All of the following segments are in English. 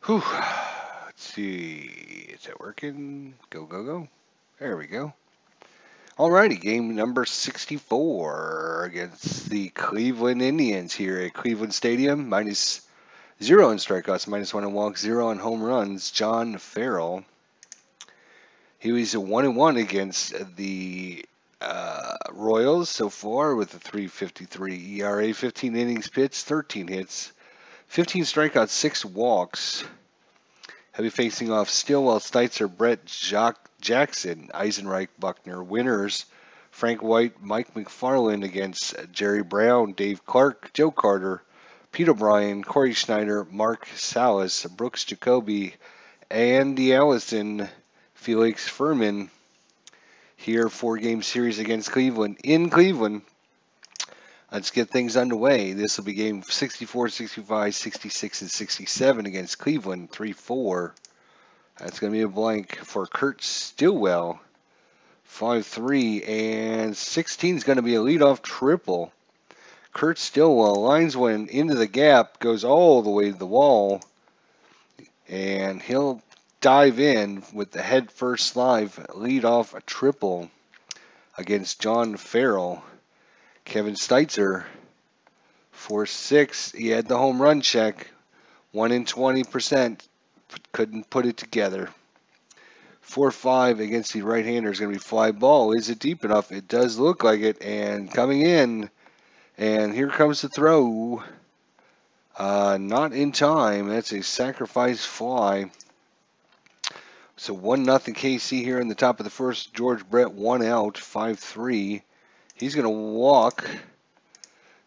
Whew. Let's see. Is that working? Go, go, go. There we go. Alrighty, game number 64 against the Cleveland Indians here at Cleveland Stadium. -0 in strikeouts, -1 in walks, 0 in home runs. John Farrell. He was a 1-1 against the Royals so far with a 3.53 ERA, 15 innings pitched, 13 hits, 15 strikeouts, 6 walks. He'll be facing off Stillwell, Steitzer, Brett Jackson, Eisenreich, Buckner. Winners, Frank White, Mike McFarland against Jerry Brown, Dave Clark, Joe Carter, Pete O'Brien, Corey Schneider, Mark Salas, Brooks Jacoby, Andy Allison, Felix Furman. Here, 4-game series against Cleveland in Cleveland. Let's get things underway. This will be game 64, 65, 66, and 67 against Cleveland, 3-4. That's going to be a blank for Kurt Stillwell, 5-3, and 16 is going to be a leadoff triple. Kurt Stillwell lines one into the gap, goes all the way to the wall, and he'll dive in with the head first live leadoff triple against John Farrell. Kevin Steitzer, 4-6. He had the home run check, 1 in 20%. Couldn't put it together. 4-5 against the right-hander is going to be fly ball. Is it deep enough? It does look like it. And coming in, and here comes the throw. Not in time. That's a sacrifice fly. So 1-0 KC here in the top of the first. George Brett 1 out, 5-3. He's going to walk.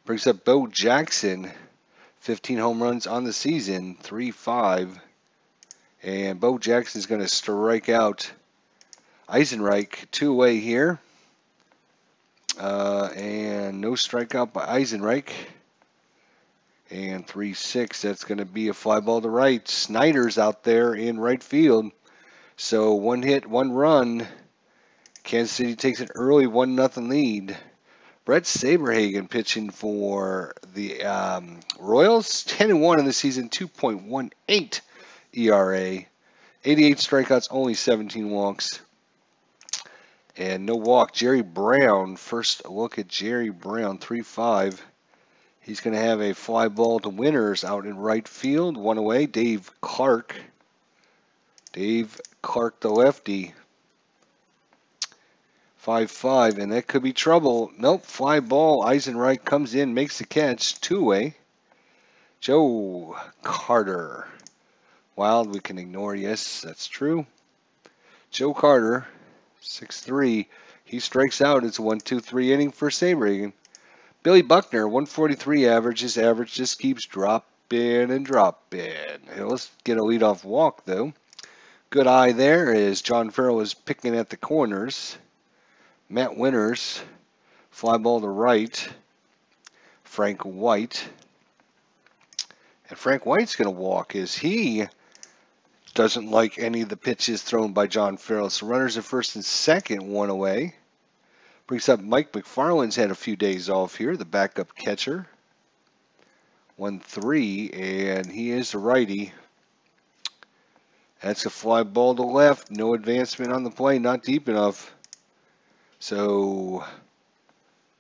Brings up Bo Jackson, 15 home runs on the season, 3-5. And Bo Jackson's going to strike out Eisenreich 2-away here. And no strikeout by Eisenreich. And 3-6. That's going to be a fly ball to right. Snyder's out there in right field. So 1 hit, 1 run. Kansas City takes an early 1-0 lead. Brett Saberhagen pitching for the Royals. 10-1 in the season, 2.18 ERA. 88 strikeouts, only 17 walks. And no walk. Jerry Brown, first look at Jerry Brown, 3-5. He's going to have a fly ball to Winners out in right field. 1 away, Dave Clark. Dave Clark, the lefty. 5-5, and that could be trouble. Nope, fly ball. Eisenreich comes in, makes the catch. 2-away. Joe Carter. Wild, we can ignore. Yes, that's true. Joe Carter, 6-3. He strikes out. It's a 1-2-3 inning for Saberhagen. Billy Buckner, 143 average. His average just keeps dropping and dropping. He'll get a leadoff walk, though. Good eye there as John Farrell is picking at the corners. Matt Winners, fly ball to right. Frank White. And Frank White's going to walk as he doesn't like any of the pitches thrown by John Farrell. So runners at first and second, 1 away. Brings up Mike McFarland's had a few days off here, the backup catcher. 1-3, and he is the righty. That's a fly ball to left. No advancement on the play, not deep enough. So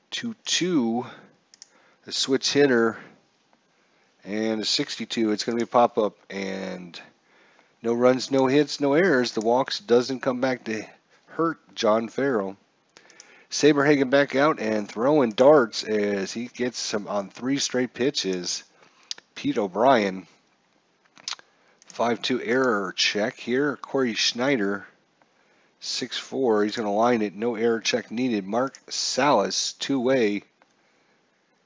2-2, the switch hitter, and a 62. It's going to be a pop-up, and no runs, no hits, no errors. The walks doesn't come back to hurt John Farrell. Saberhagen back out and throwing darts as he gets some on 3 straight pitches. Pete O'Brien, 5-2 error check here. Corey Schneider, 6-4. He's going to line it. No error check needed. Mark Salas, 2-way,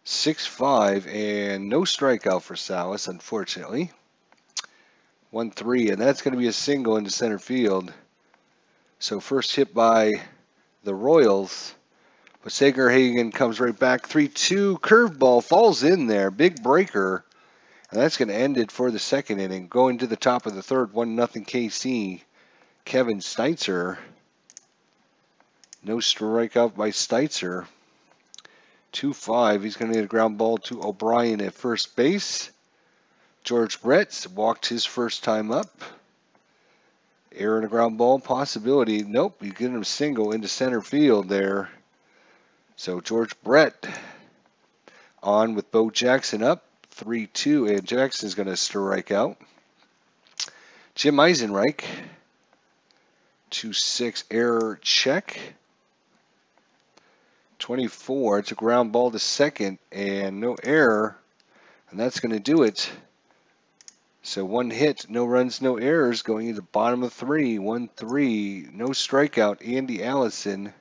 6-5, and no strikeout for Salas, unfortunately. 1-3, and that's going to be a single into center field. So first hit by the Royals. But Saberhagen comes right back. 3-2, curveball falls in there. Big breaker. And that's going to end it for the second inning. Going to the top of the third, 1-0 KC. Kevin Steitzer. No strikeout by Steitzer. 2-5. He's going to get a ground ball to O'Brien at first base. George Brett walked his first time up. Error and a ground ball possibility. Nope, you get him a single into center field there. So George Brett on with Bo Jackson up 3-2, and Jackson's going to strike out. Jim Eisenreich, 2-6 error check. 24, it's a ground ball to second, and no error, and that's going to do it. So one hit, no runs, no errors, going into the bottom of 3, 1-3, no strikeout. Andy Allison.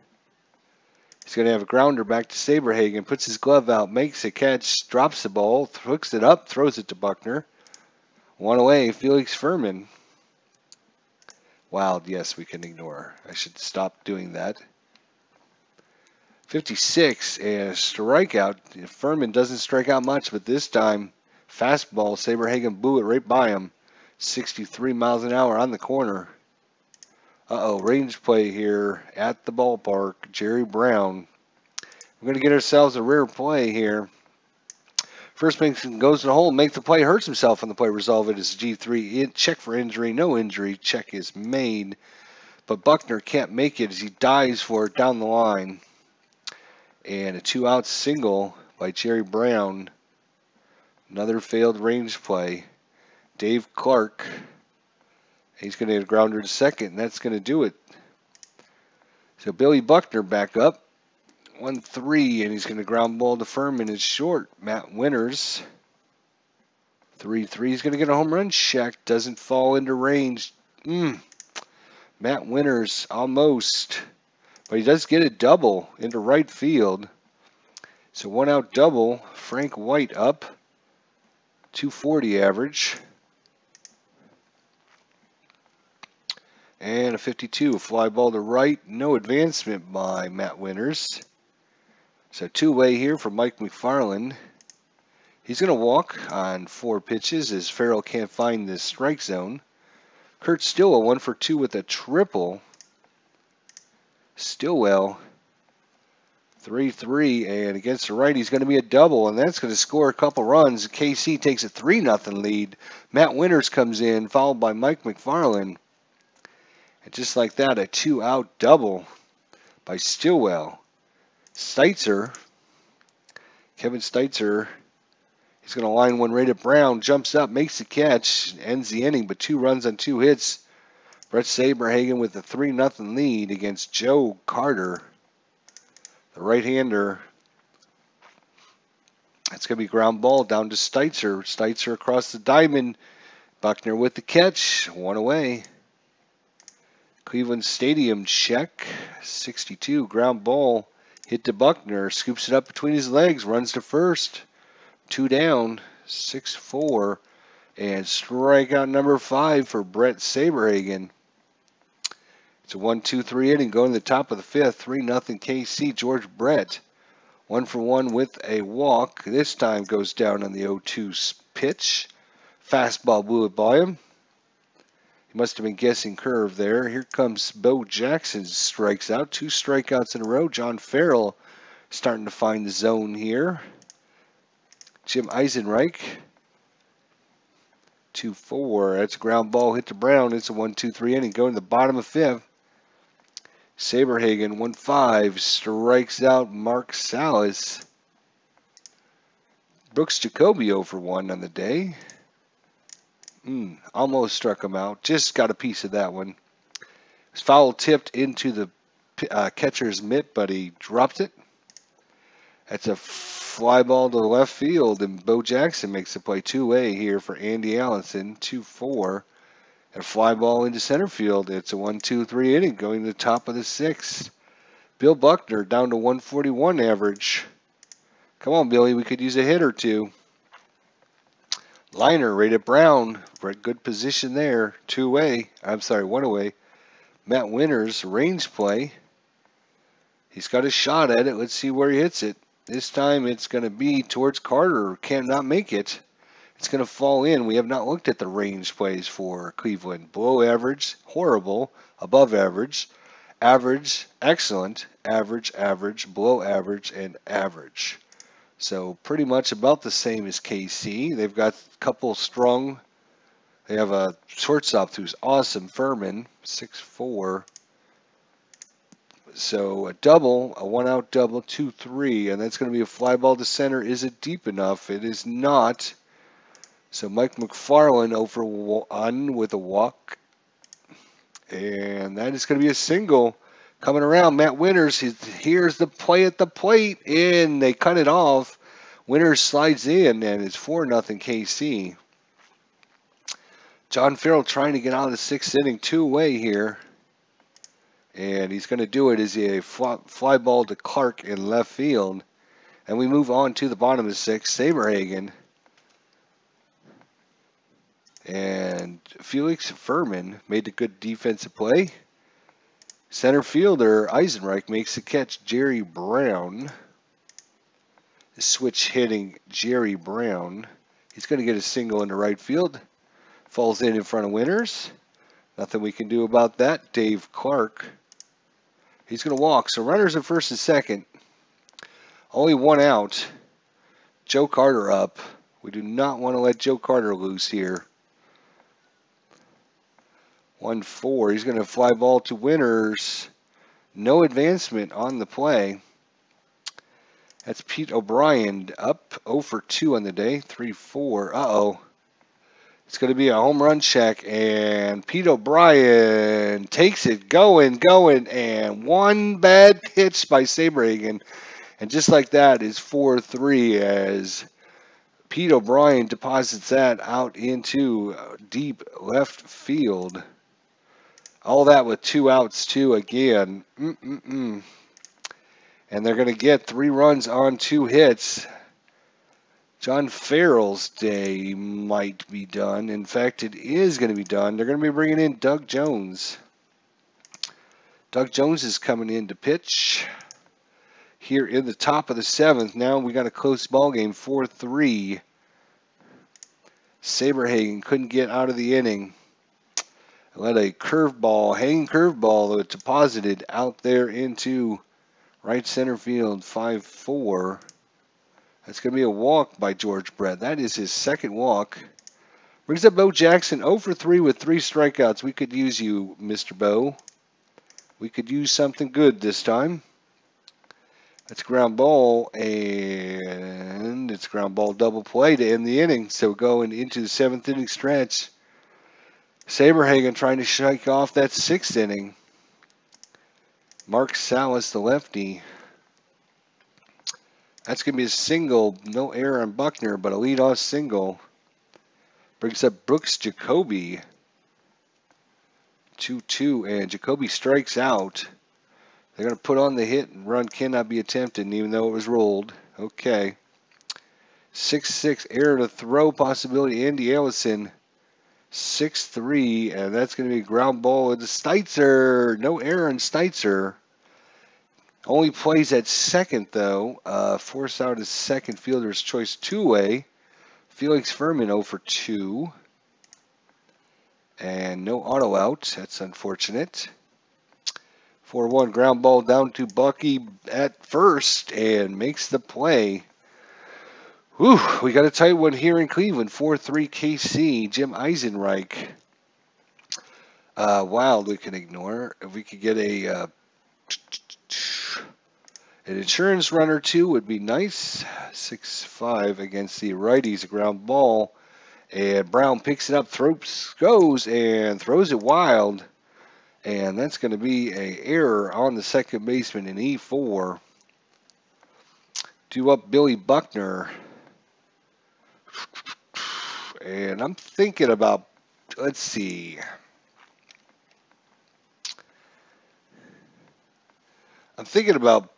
He's going to have a grounder back to Saberhagen, puts his glove out, makes a catch, drops the ball, hooks it up, throws it to Buckner. One away, Felix Furman. Wild, yes, we can ignore. I should stop doing that. 56, and a strikeout. Furman doesn't strike out much, but this time, fastball, Saberhagen blew it right by him. 63 miles an hour on the corner. Uh-oh, range play here at the ballpark. Jerry Brown. We're going to get ourselves a rare play here. First baseman goes to the hole, makes the play, hurts himself on the play, resolve it as G3. Check for injury, no injury. Check is made. But Buckner can't make it as he dives for it down the line. And a 2-out single by Jerry Brown. Another failed range play. Dave Clark. He's going to get a grounder to second, and that's going to do it. So Billy Buckner back up. 1-3, and he's going to ground ball to Furman. It's short. Matt Winters. 3-3. He's going to get a home run check. Doesn't fall into range. Matt Winters almost. But he does get a double into right field. So 1-out double. Frank White up. 240 average. And a 52. Fly ball to right. No advancement by Matt Winters. So two-way here for Mike McFarland. He's going to walk on 4 pitches as Farrell can't find the strike zone. Kurt Stillwell 1 for 2 with a triple. Stillwell 3-3, and against the right he's going to be a double, and that's going to score a couple runs. KC takes a 3-0 lead. Matt Winters comes in, followed by Mike McFarland. And just like that, a 2-out double by Stillwell. Steitzer, Kevin Steitzer, he's going to line one right at Brown, jumps up, makes the catch, ends the inning, but 2 runs on 2 hits. Brett Saberhagen with a 3-0 lead against Joe Carter, the right-hander. It's going to be ground ball down to Steitzer. Steitzer across the diamond. Buckner with the catch. 1 away. Cleveland Stadium check. 62. Ground ball. Hit to Buckner. Scoops it up between his legs. Runs to first. 2 down. 6-4. And strikeout number 5 for Brett Saberhagen. It's a 1-2-3 inning going to the top of the 5th. 3-0 KC. George Brett 1 for 1 with a walk. This time goes down on the 0-2 pitch. Fastball blew it by him. He must have been guessing curve there. Here comes Bo Jackson. Strikes out. 2 strikeouts in a row. John Farrell starting to find the zone here. Jim Eisenreich. 2-4. That's a ground ball hit to Brown. It's a 1-2-3 inning going to the bottom of 5th. Saberhagen 1-5 strikes out Mark Salas. Brooks Jacoby 0 for 1 on the day. Almost struck him out. Just got a piece of that one. His foul tipped into the catcher's mitt, but he dropped it. That's a fly ball to the left field, and Bo Jackson makes the play 2-way here for Andy Allison. 2-4. And a fly ball into center field. It's a 1-2-3 inning going to the top of the 6th. Bill Buckner down to 141 average. Come on, Billy. We could use a hit or 2. Liner right at Brown. Good position there. 2-way. I'm sorry, 1 away. Matt Winters, range play. He's got a shot at it. Let's see where he hits it. This time it's going to be towards Carter. Cannot make it. It's going to fall in. We have not looked at the range plays for Cleveland. Below average, horrible. Above average, average, excellent, average, average, below average, and average. So pretty much about the same as KC. They've got a couple strong. They have a shortstop who's awesome, Furman, 6'4". So a double, a one-out double, 2-3, and that's going to be a fly ball to center. Is it deep enough? It is not. So Mike McFarland over 1 with a walk, and that is going to be a single. Coming around, Matt Winters, here's the play at the plate, and they cut it off. Winters slides in, and it's 4-0 KC. John Farrell trying to get out of the 6th inning, 2-away here. And he's going to do it as a fly ball to Clark in left field. And we move on to the bottom of the 6th, Saberhagen. And Felix Furman made a good defensive play. Center fielder Eisenreich makes the catch. Jerry Brown, switch hitting Jerry Brown. He's going to get a single into right field. Falls in front of Winters. Nothing we can do about that. Dave Clark. He's going to walk. So runners at first and second. Only 1 out. Joe Carter up. We do not want to let Joe Carter loose here. 1-4. He's going to fly ball to Winters. No advancement on the play. That's Pete O'Brien up 0 for 2 on the day. 3-4. Uh-oh. It's going to be a home run check, and Pete O'Brien takes it, going, and one bad pitch by Saberhagen. And just like that is 4-3 as Pete O'Brien deposits that out into deep left field. All that with 2 outs, too, again. And they're going to get 3 runs on 2 hits. John Farrell's day might be done. In fact, it is going to be done. They're going to be bringing in Doug Jones. Doug Jones is coming in to pitch here in the top of the 7th. Now we got a close ball game, 4-3. Saberhagen couldn't get out of the inning. Let a curveball, hanging curveball, that deposited out there into right center field, 5-4. That's going to be a walk by George Brett. That is his 2nd walk. Brings up Bo Jackson, 0 for 3 with 3 strikeouts. We could use you, Mr. Bo. We could use something good this time. That's ground ball, and it's ground ball double play to end the inning. So going into the 7th inning stretch, Saberhagen trying to shake off that 6th inning. Mark Salas, the lefty. That's going to be a single. No error on Buckner, but a leadoff single. Brings up Brooks Jacoby. 2-2, and Jacoby strikes out. They're going to put on the hit, and run cannot be attempted, even though it was rolled. Okay. 6-6, error to throw possibility. Andy Ellison. 6-3, and that's going to be a ground ball into Steitzer. No error on Steitzer. Only plays at second, though. Forced out his second fielder's choice 2-way. Felix Furman 0 for 2. And no auto out. That's unfortunate. 4-1 ground ball down to Bucky at first and makes the play. Whew, we got a tight one here in Cleveland. 4-3 KC. Jim Eisenreich. Wild we can ignore. If we could get an insurance runner, too, would be nice. 6-5 against the righties. A ground ball. And Brown picks it up, goes, and throws it wild. And that's going to be an error on the second baseman in E4. Due up Billy Buckner. And I'm thinking about, let's see. I'm thinking about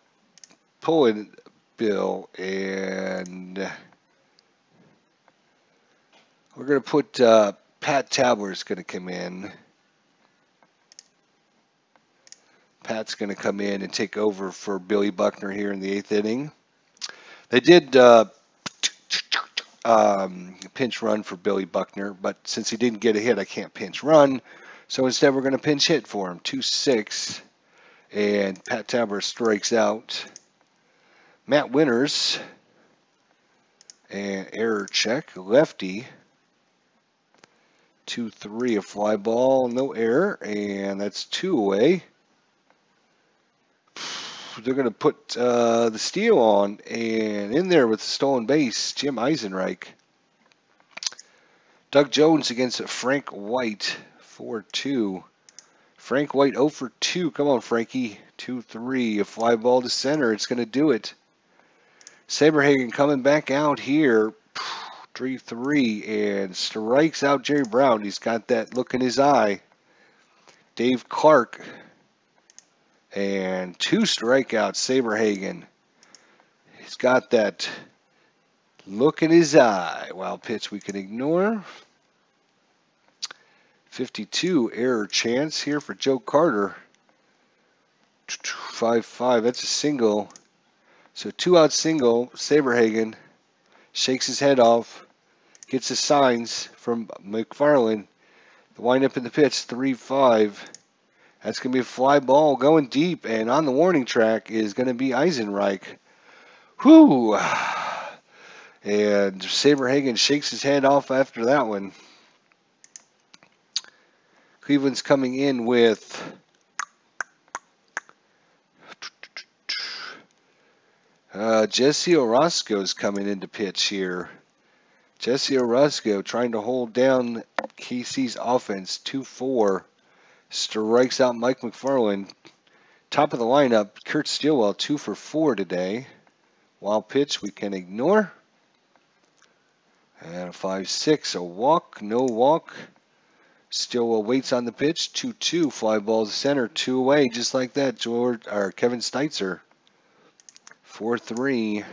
pulling Bill, and we're going to put Pat Tabler's going to come in. Pat's going to come in and take over for Billy Buckner here in the 8th inning. They did pinch run for Billy Buckner, but since he didn't get a hit, I can't pinch run. So instead, we're going to pinch hit for him. 2-6, and Pat Tabler strikes out. Matt Winters And error check. Lefty. 2-3, a fly ball, no error, and that's 2 away. They're going to put the steal on, and in there with the stolen base, Jim Eisenreich. Doug Jones against Frank White, 4-2. Frank White 0 for 2. Come on, Frankie. 2-3, a fly ball to center. It's going to do it. Saberhagen coming back out here. 3-3, and strikes out Jerry Brown. He's got that look in his eye. Dave Clark. And 2 strikeouts, Saberhagen. He's got that look in his eye. Wild pitch we can ignore. 52, error chance here for Joe Carter. 5-5, that's a single. So 2-out single, Saberhagen shakes his head off, gets the signs from McFarland. The windup in the pitch, 3-5. That's going to be a fly ball going deep, and on the warning track is going to be Eisenreich. Whew! And Saberhagen shakes his head off after that one. Cleveland's coming in with Jesse Orozco's coming into pitch here. Jesse Orozco trying to hold down KC's offense. 2-4. Strikes out Mike McFarland. Top of the lineup, Kurt Stillwell, 2 for 4 today. Wild pitch we can ignore. And a 5-6, a walk, no walk. Stillwell waits on the pitch, 2-2, fly ball to center, 2 away, just like that. Kevin Steitzer, 4-3,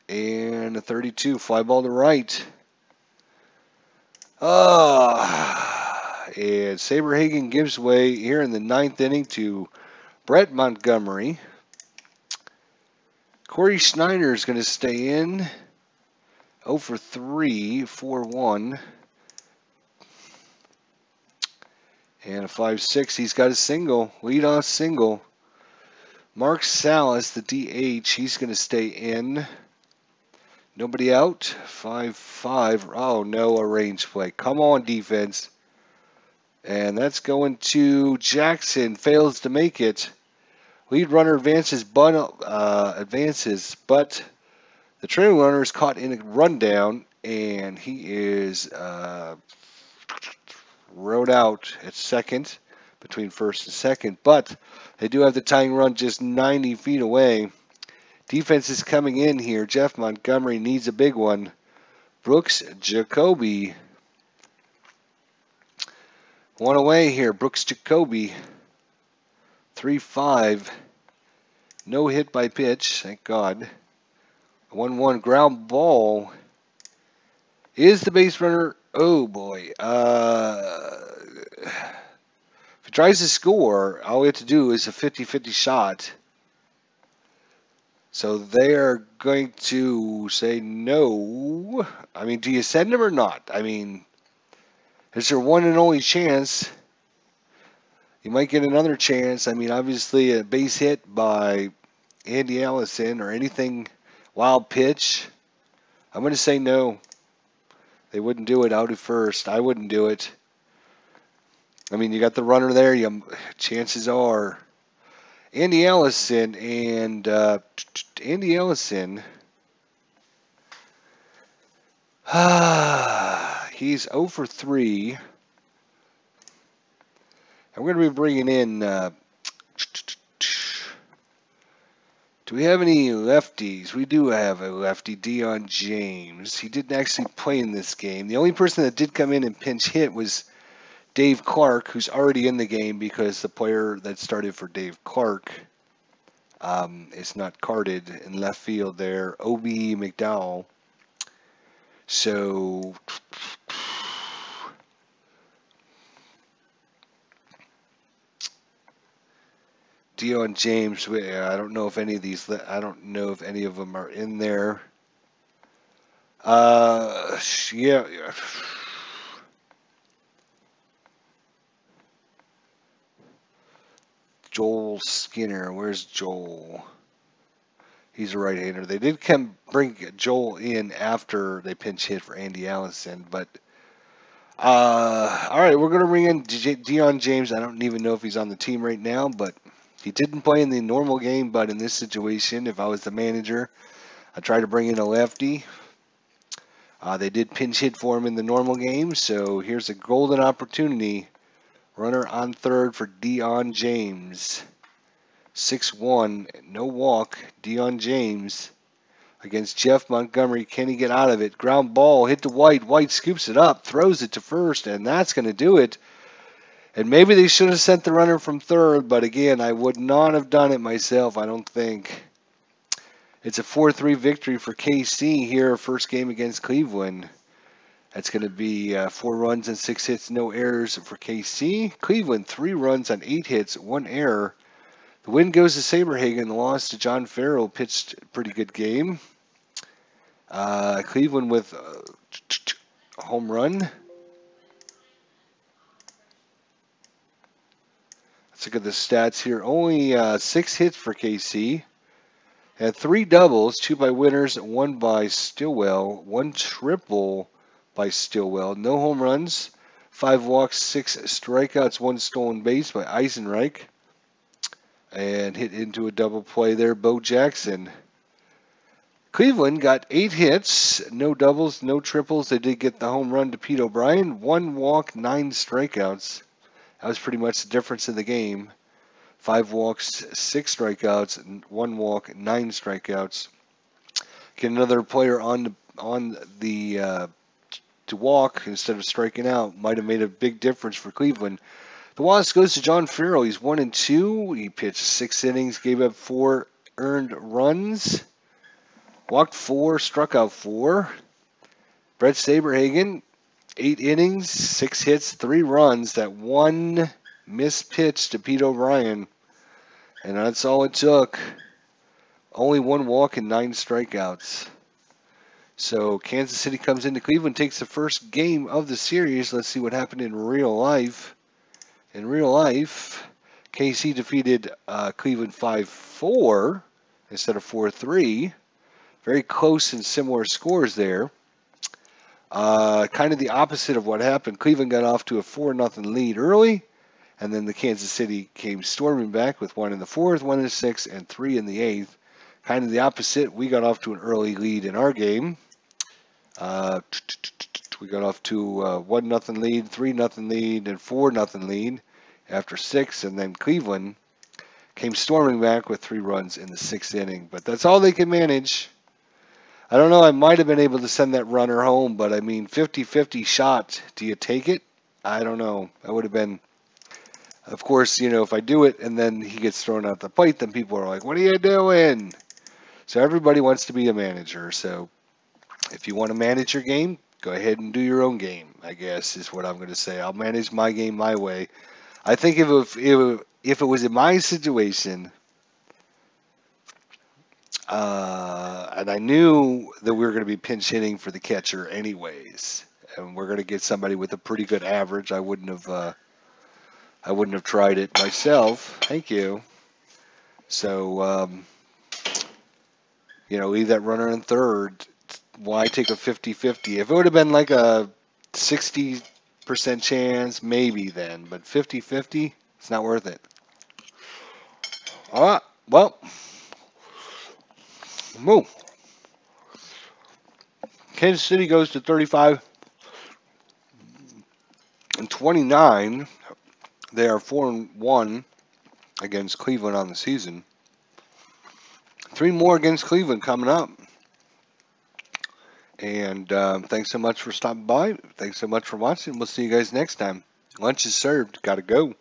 and a 32, fly ball to right. And Saberhagen gives way here in the 9th inning to Brett Montgomery. Corey Schneider is going to stay in, 0 for 3, 4-1. And a 5-6. He's got a single, leadoff single. Mark Salas, the DH, he's going to stay in. Nobody out. 5-5. Oh, no, a range play. Come on, defense. And that's going to Jackson. Fails to make it. Lead runner advances, but the trailing runner is caught in a rundown, and he is rode out at second, between first and second, but they do have the tying run just 90 feet away. Defense is coming in here. Jeff Montgomery needs a big one. Brooks Jacoby. One away here. Brooks Jacoby. 3-5. No hit by pitch. Thank God. 1-1 ground ball. Is the base runner? Oh boy. If he tries to score, all we have to do is a 50-50 shot. So they are going to say no. I mean, do you send him or not? I mean, is there one and only chance? You might get another chance. I mean, obviously a base hit by Andy Allison or anything wild pitch. I'm going to say no. They wouldn't do it out at first. I wouldn't do it. I mean, you got the runner there. Chances are Andy Ellison and Andy Ellison. He's 0 for 3. And we're going to be bringing in. Do we have any lefties? We do have a lefty, Dion James. He didn't actually play in this game. The only person that did come in and pinch hit was Dave Clark, who's already in the game because the player that started for Dave Clark is not carded in left field there. O.B. McDowell. So Dion James, I don't know if any of these. I don't know if any of them are in there. Yeah. Joel Skinner. Where's Joel? He's a right-hander. They did bring Joel in after they pinch hit for Andy Allison, but all right, we're gonna bring in Deion James. I don't even know if he's on the team right now, but he didn't play in the normal game. But in this situation, if I was the manager, I'd try to bring in a lefty. They did pinch hit for him in the normal game, so here's a golden opportunity. Runner on third for Deion James. 6-1, no walk. Deion James against Jeff Montgomery. Can he get out of it? Ground ball, hit to White. White scoops it up, throws it to first, and that's going to do it. And maybe they should have sent the runner from third, but again, I would not have done it myself, I don't think. It's a 4-3 victory for KC here, first game against Cleveland. That's going to be 4 runs and 6 hits, no errors for KC. Cleveland, 3 runs on 8 hits, 1 error. The win goes to Saberhagen. The loss to John Farrell. Pitched a pretty good game. Cleveland with a home run. Let's look at the stats here. Only 6 hits for KC. Had 3 doubles, 2 by Winters, 1 by Stillwell, 1 triple by Stillwell. No home runs, 5 walks, 6 strikeouts, 1 stolen base by Eisenreich. And hit into a double play there, Bo Jackson. Cleveland got 8 hits, no doubles, no triples. They did get the home run to Pete O'Brien. 1 walk, 9 strikeouts. That was pretty much the difference in the game. 5 walks, 6 strikeouts, and 1 walk, 9 strikeouts. Get another player on the to walk instead of striking out. Might have made a big difference for Cleveland. The loss goes to John Farrell. He's 1-2. He pitched 6 innings, gave up 4 earned runs, walked 4, struck out 4. Brett Saberhagen, 8 innings, 6 hits, 3 runs. That 1 missed pitch to Pete O'Brien, and that's all it took. Only 1 walk and 9 strikeouts. So Kansas City comes into Cleveland, takes the first game of the series. Let's see what happened in real life. In real life, KC defeated Cleveland 5-4 instead of 4-3. Very close and similar scores there. Kind of the opposite of what happened. Cleveland got off to a 4-0 lead early, and then the Kansas City came storming back with 1 in the 4th, 1 in the 6th, and 3 in the 8th. Kind of the opposite. We got off to an early lead in our game. We got off to a 1-0 lead, 3-0 lead, and 4-0 lead after 6, and then Cleveland came storming back with 3 runs in the 6th inning. But that's all they can manage. I don't know, I might have been able to send that runner home, but I mean, 50-50 shot. Do you take it? I don't know. That would have been, of course, you know, if I do it and then he gets thrown out the plate, then people are like, what are you doing? So everybody wants to be a manager. So if you want to manage your game, go ahead and do your own game, I guess is what I'm going to say. I'll manage my game my way. I think if it was in my situation, and I knew that we were going to be pinch hitting for the catcher anyways, and we're going to get somebody with a pretty good average, I wouldn't have tried it myself. Thank you. So, you know, leave that runner in third. Why take a 50-50? If it would have been like a 60% chance, maybe then. But 50-50, it's not worth it. All right. Well, move. Kansas City goes to 35-29. They are 4-1 against Cleveland on the season. 3 more against Cleveland coming up. And thanks so much for stopping by. Thanks so much for watching. We'll see you guys next time. Lunch is served. Gotta go.